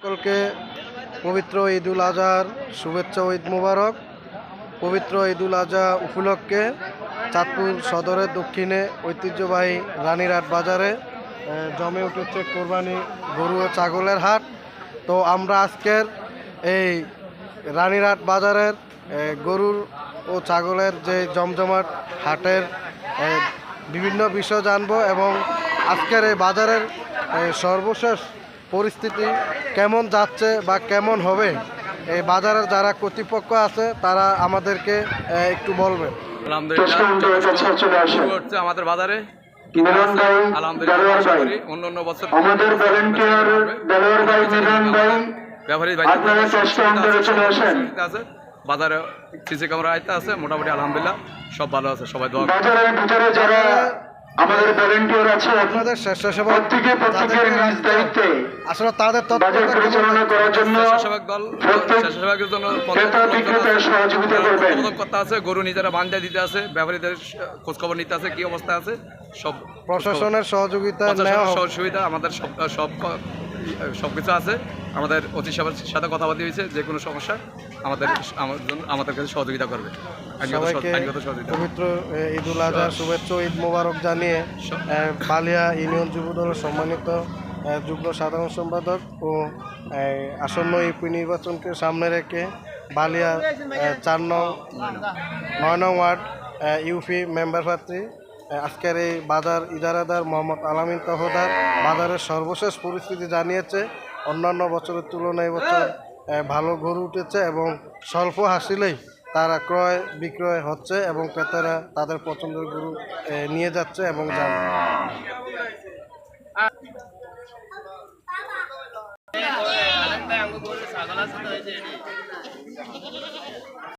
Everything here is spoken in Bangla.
সকলকে পবিত্র ঈদুল আজহার শুভেচ্ছা ও ঈদ মোবারক। পবিত্র ঈদুল আজহা উপলক্ষে চাঁদপুর সদরের দক্ষিণে ঐতিহ্যবাহী রানীরহাট বাজারে জমে উঠেছে কোরবানি গরু ও ছাগলের হাট। তো আমরা আজকের এই রানীরহাট বাজারের গরুর ও ছাগলের যে জমজমাট হাটের বিভিন্ন বিষয় জানবো এবং আজকের এই বাজারের সর্বশেষ পরিস্থিতি কেমন যাচ্ছে বা কেমন হবে এই বাজারের যারা কর্তৃপক্ষ আছে তারা আমাদেরকে একটু বলবেন। আলহামদুলিল্লাহ আমাদের বাজারে অন্য বছর আছে বাজারে সিসি ক্যামেরা আইতে আছে, মোটামুটি আলহামদুলিল্লাহ সব ভালো আছে, সবাই দোয়া আমাদের ভলান্টিয়ার আছে আপনাদের স্বেচ্ছাসেবক আসলে তাদের পরিচালনা করার জন্য স্বেচ্ছাসেবকের জন্য সহযোগিতা করবেন। করতে আছে, গরু নিজেরা বান্ধা দিতে আছে, ব্যাপারীদের খোঁজখবর নিতে আছে, কি অবস্থা আছে সব প্রশাসনের সহযোগিতা সুবিধা আমাদের সবকিছু আছে। আমাদের অতি সাহেবের সাথে কথা বলতে হয়েছে, যে কোনো সমস্যা আমাদের কাছে সহযোগিতা করবে। সবাইকে পবিত্র ঈদুল আজহার শুভেচ্ছা ঈদ মোবারক জানিয়ে বালিয়া ইউনিয়ন যুবদলের সম্মানিত যুগ্ম সাধারণ সম্পাদক ও আসন্ন ইউপি নির্বাচনকে সামনে রেখে বালিয়া 9 নং ওয়ার্ড ইউপি মেম্বার প্রার্থী আজকের এই বাজার ইজারাদার মোহাম্মদ আলামিন তহদার বাজারের সর্বশেষ পরিস্থিতি জানিয়েছে। অন্যান্য বছরের তুলনায় এবছর ভালো গরু উঠেছে এবং স্বল্প হাসিলেই তারা ক্রয় বিক্রয় হচ্ছে এবং ক্রেতারা তাদের পছন্দের গরু নিয়ে যাচ্ছে এবং যান।